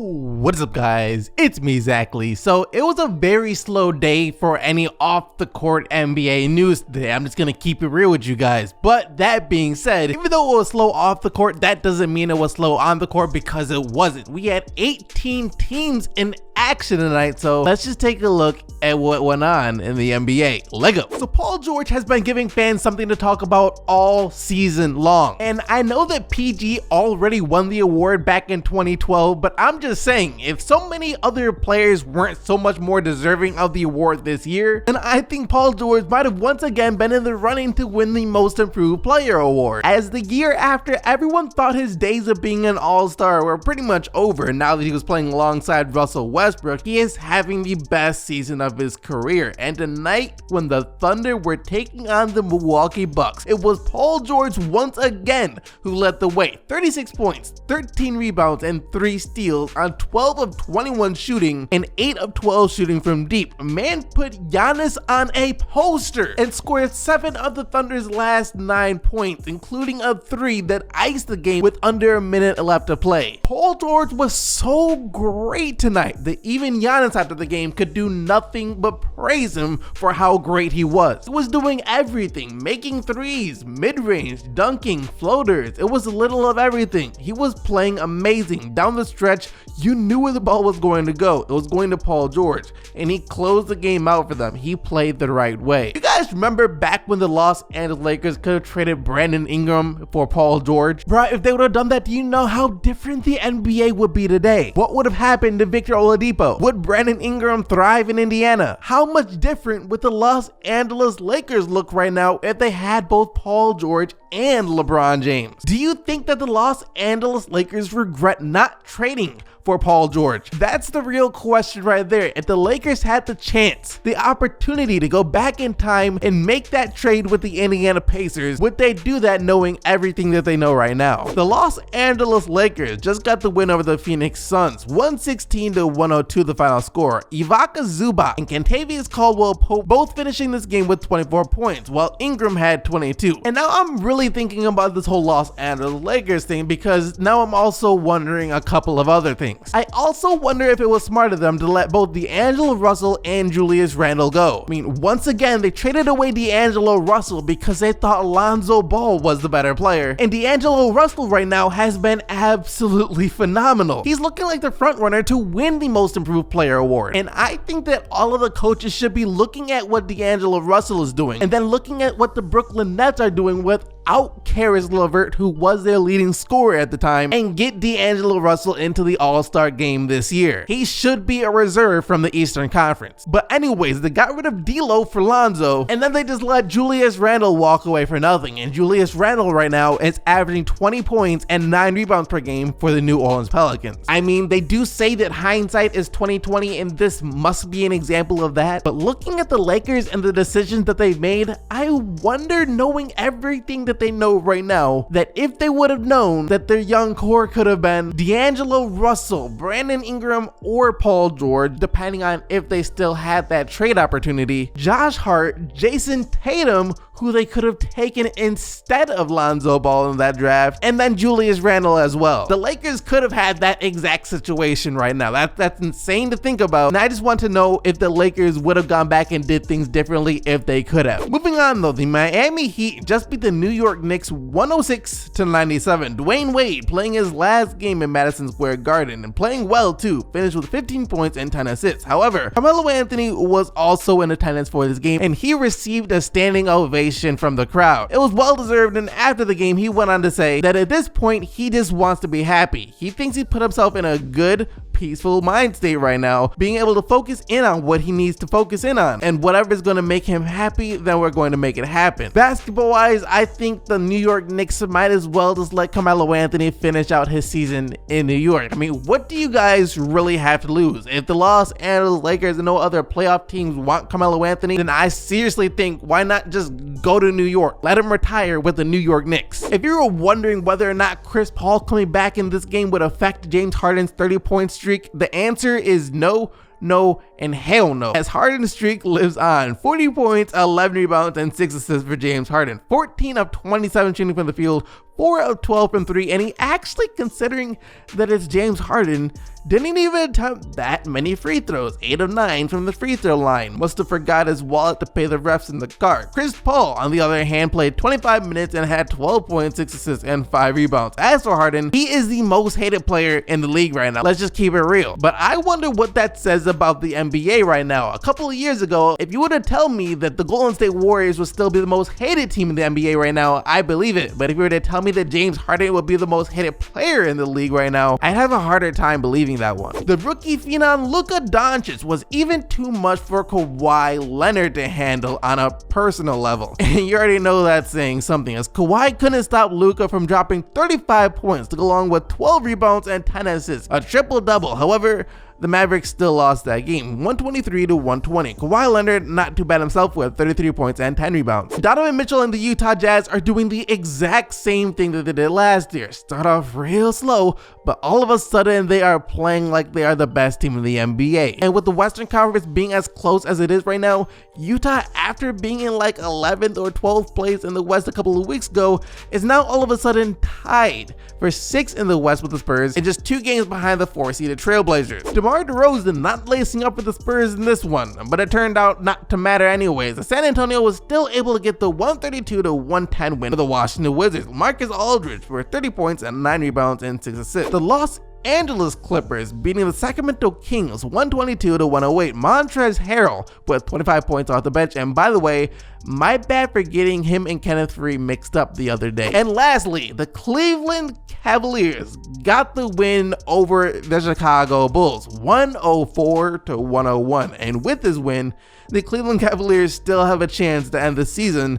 What is up, guys? It's me, Zach Lee. So it was a very slow day for any off the court NBA news today. I'm just gonna keep it real with you guys. But that being said, even though it was slow off the court, that doesn't mean it was slow on the court, because it wasn't. We had 18 teams in action tonight, so let's just take a look at what went on in the NBA. Lego. So Paul George has been giving fans something to talk about all season long, and I know that PG already won the award back in 2012, but I'm just saying, if so many other players weren't so much more deserving of the award this year, then I think Paul George might have once again been in the running to win the Most Improved Player award, as the year after everyone thought his days of being an all-star were pretty much over. Now that he was playing alongside Russell Westbrook, he is having the best season of his career. And tonight, when the Thunder were taking on the Milwaukee Bucks, it was Paul George once again who led the way. 36 points, 13 rebounds, and 3 steals on 12 of 21 shooting and 8 of 12 shooting from deep. Man put Giannis on a poster and scored 7 of the Thunder's last 9 points, including a 3 that iced the game with under a minute left to play. Paul George was so great tonight that even Giannis after the game could do nothing but praise him for how great he was. He was doing everything, making threes, mid-range, dunking, floaters. It was a little of everything. He was playing amazing. Down the stretch, you knew where the ball was going to go. It was going to Paul George, and he closed the game out for them. He played the right way. You guys remember back when the Los Angeles Lakers could have traded Brandon Ingram for Paul George? Bro, if they would have done that, do you know how different the NBA would be today? What would have happened to Victor Oladipo? Would Brandon Ingram thrive in Indiana? How much different would the Los Angeles Lakers look right now if they had both Paul George and LeBron James? Do you think that the Los Angeles Lakers regret not trading for Paul George? That's the real question right there. If the Lakers had the chance, the opportunity to go back in time and make that trade with the Indiana Pacers, would they do that knowing everything that they know right now? The Los Angeles Lakers just got the win over the Phoenix Suns, 116-102 the final score. Ivica Zubac and Kentavious Caldwell-Pope both finishing this game with 24 points, while Ingram had 22. And now I'm really thinking about this whole Los Angeles Lakers thing, because now I'm also wondering a couple of other things. I also wonder if it was smart of them to let both D'Angelo Russell and Julius Randle go. I mean, once again, they traded away D'Angelo Russell because they thought Lonzo Ball was the better player. And D'Angelo Russell right now has been absolutely phenomenal. He's looking like the front runner to win the Most Improved Player award. And I think that all of the coaches should be looking at what D'Angelo Russell is doing, and then looking at what the Brooklyn Nets are doing without Karis LeVert, who was their leading scorer at the time, and get D'Angelo Russell into the All-Star game this year. He should be a reserve from the Eastern Conference. But anyways, they got rid of D'Lo for Lonzo, and then they just let Julius Randle walk away for nothing. And Julius Randle right now is averaging 20 points and 9 rebounds per game for the New Orleans Pelicans. I mean, they do say that hindsight is 20/20, and this must be an example of that. But looking at the Lakers and the decisions that they've made, I wonder, knowing everything that they know right now, that if they would have known that their young core could have been D'Angelo Russell, Brandon Ingram, or Paul George, depending on if they still had that trade opportunity, Josh Hart, Jason Tatum, who they could have taken instead of Lonzo Ball in that draft, and then Julius Randle as well. The Lakers could have had that exact situation right now. That's insane to think about, and I just want to know if the Lakers would have gone back and did things differently if they could have. Moving on though, the Miami Heat just beat the New York Knicks 106-97. Dwayne Wade playing his last game in Madison Square Garden, and playing well too, finished with 15 points and 10 assists. However, Carmelo Anthony was also in attendance for this game, and he received a standing ovation from the crowd. It was well deserved, and after the game he went on to say that at this point he just wants to be happy. He thinks he put himself in a good, peaceful mind state right now, being able to focus in on what he needs to focus in on, and whatever's going to make him happy, then we're going to make it happen. Basketball wise, I think the New York Knicks might as well just let Carmelo Anthony finish out his season in New York. I mean, what do you guys really have to lose? If the Los Angeles Lakers and no other playoff teams want Carmelo Anthony, then I seriously think, why not just go to New York? Let him retire with the New York Knicks. If you were wondering whether or not Chris Paul coming back in this game would affect James Harden's 30-point streak, the answer is no, no, and hell no, as Harden's streak lives on. 40 points, 11 rebounds, and 6 assists for James Harden. 14 of 27 shooting from the field, 4 of 12 from 3, and he actually, considering that it's James Harden, didn't even attempt that many free throws, 8 of 9 from the free throw line. Must have forgot his wallet to pay the refs in the car. Chris Paul, on the other hand, played 25 minutes and had 12 points, 6 assists, and 5 rebounds. As for Harden, he is the most hated player in the league right now. Let's just keep it real. But I wonder what that says about the NBA right now. A couple of years ago, if you were to tell me that the Golden State Warriors would still be the most hated team in the NBA right now, I believe it. But if you were to tell me that James Harden would be the most hated player in the league right now, I'd have a harder time believing that one. The rookie phenom Luka Doncic was even too much for Kawhi Leonard to handle on a personal level. And you already know that's saying something, as Kawhi couldn't stop Luka from dropping 35 points to go along with 12 rebounds and 10 assists, a triple-double. However, the Mavericks still lost that game, 123-120. Kawhi Leonard not too bad himself with 33 points and 10 rebounds. Donovan Mitchell and the Utah Jazz are doing the exact same thing that they did last year. Start off real slow, but all of a sudden they are playing like they are the best team in the NBA. And with the Western Conference being as close as it is right now, Utah, after being in like 11th or 12th place in the West a couple of weeks ago, is now all of a sudden tied for 6th in the West with the Spurs and just 2 games behind the 4-seeded Trailblazers. DeMar DeRozan not lacing up with the Spurs in this one, but it turned out not to matter anyways. The San Antonio was still able to get the 132-110 win for the Washington Wizards. Marcus Aldridge for 30 points and 9 rebounds and 6 assists. The Los Angeles Clippers beating the Sacramento Kings 122-108. Montrezl Harrell with 25 points off the bench, and by the way, my bad for getting him and Kenneth Faried mixed up the other day. And lastly, the Cleveland Cavaliers got the win over the Chicago Bulls 104-101, and with this win, the Cleveland Cavaliers still have a chance to end the season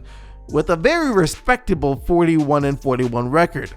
with a very respectable 41-41 record.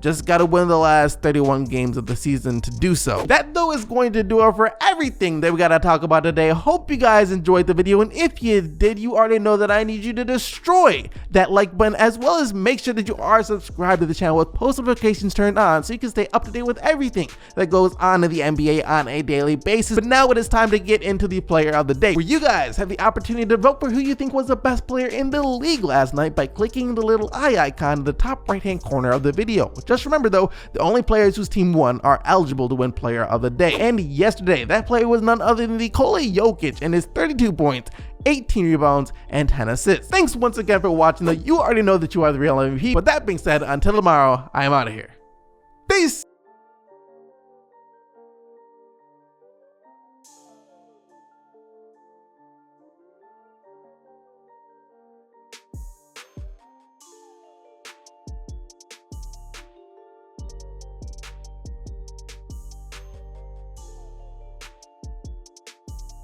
Just gotta win the last 31 games of the season to do so. That though is going to do it for everything that we gotta talk about today. Hope you guys enjoyed the video, and if you did, you already know that I need you to destroy that like button, as well as make sure that you are subscribed to the channel with post notifications turned on so you can stay up to date with everything that goes on in the NBA on a daily basis. But now it is time to get into the player of the day, where you guys have the opportunity to vote for who you think was the best player in the league last night by clicking the little eye icon in the top right hand corner of the video. Just remember though, the only players whose team won are eligible to win player of the day. And yesterday, that player was none other than Nikola Jokic and his 32 points, 18 rebounds, and 10 assists. Thanks once again for watching though. You already know that you are the real MVP. But that being said, until tomorrow, I am out of here. Peace!